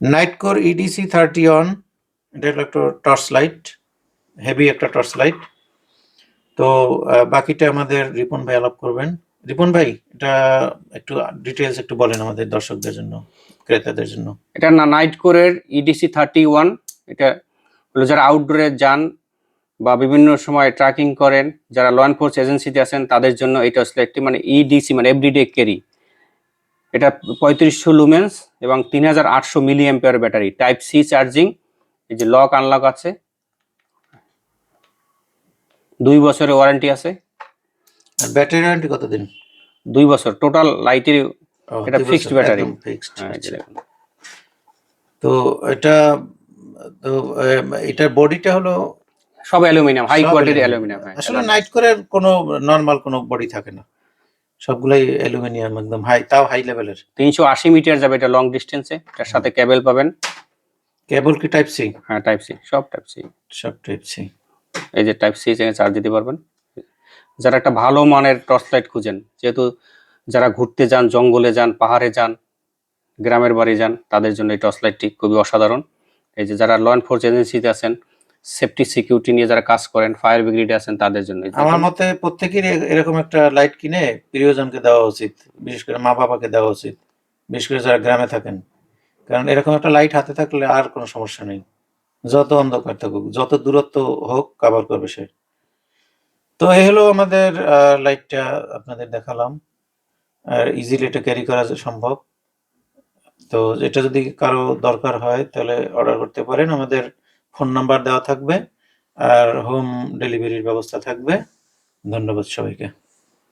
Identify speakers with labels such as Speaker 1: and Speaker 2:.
Speaker 1: নাইটকোর EDC 31, এটা হলো একটা টর্চ লাইট, হেভি একটা টর্চ লাইট। তো বাকিটা আমাদের রিপন ভাই আলাপ করবেন। রিপন ভাই, এটা একটু ডিটেলস একটু বলেন আমাদের দর্শকদের জন্য, ক্রেতাদের জন্য।
Speaker 2: এটা নাইটকোরের ইডিসি 31। এটা হলো যারা আউটডোরে যান বা বিভিন্ন সময় ট্র্যাকিং করেন, যারা ল এনফোর্স এজেন্সিতে আছেন, তাদের জন্য এটা আসলে একটি মানে ইডিসি মানে এভরিডে ক্যারি। এটা 3500 লুমেন্স এবং 3800 milliampere battery, type C charging. এই যে লক আনলক আছে, 2 বছরের ওয়ারেন্টি আছে।
Speaker 1: আর ব্যাটারি ওয়ারেন্টি কতদিন?
Speaker 2: 2 বছর টোটাল লাইটের। এটা
Speaker 1: 2
Speaker 2: ফিক্সড
Speaker 1: বছর,
Speaker 2: ব্যাটারি।
Speaker 1: একদম ফিক্সড।
Speaker 2: হ্যাঁ,
Speaker 1: আচ্ছা। তো এটা, তো এটার বডিটা হলো
Speaker 2: সব অ্যালুমিনিয়াম, হাই
Speaker 1: সব
Speaker 2: কোয়ালিটি
Speaker 1: অ্যালুমিনিয়াম।
Speaker 2: অ্যালুমিনিয়াম।
Speaker 1: আসলে নাইট কোরের কোনো নরমাল কোনো বডি থাকে না, সবগুলাই অ্যালুমিনিয়াম, একদম হাই, তাও হাই লেভেলের।
Speaker 2: 380 মিটার যাবে এটা লং ডিস্টেন্সে। এটার সাথে কেবল পাবেন।
Speaker 1: কেবল কি টাইপ সি?
Speaker 2: হ্যাঁ, টাইপ সি, সব টাইপ সি।
Speaker 1: সব টাইপ সি।
Speaker 2: এই যে টাইপ সি থেকে চার্জ দিতে পারবেন। যারা একটা ভালো মানের টর্চ লাইট খুঁজেন, যেহেতু যারা ঘুরতে যান, জঙ্গলে যান, পাহাড়ে যান, গ্রামের বাড়ি যান, তাদের জন্য এই টর্চ লাইটটি খুবই অসাধারণ। এই যে যারা ল এনফোর্স এজেন্সিতে আছেন, সেফটি সিকিউরিটি নিয়ে যারা কাজ করেন, ফায়ার ব্রিগেডে আছেন, তাদের জন্য।
Speaker 1: আমার মতে প্রত্যেকেরই এরকম একটা লাইট কিনে প্রিয়জনকে দেওয়া উচিত, বিশেষ করে মা বাবাকে দেওয়া উচিত, বিশেষ করে যারা গ্রামে থাকেন। কারণ এরকম একটা লাইট হাতে থাকলে আর কোনো সমস্যা নেই, যত অন্ধকার থাকুক, যত দূরত্ব হোক, কভার করবে সে। তো এই হলো আমাদের লাইটটা, আপনাদের দেখালাম। আর ইজিলি এটা ক্যারি করা সম্ভব। তো এটা যদি কারো দরকার হয় তাহলে অর্ডার করতে পারেন, আমাদের ফোন নাম্বার দেওয়া থাকবে আর হোম ডেলিভারির ব্যবস্থা থাকবে। ধন্যবাদ সবাইকে।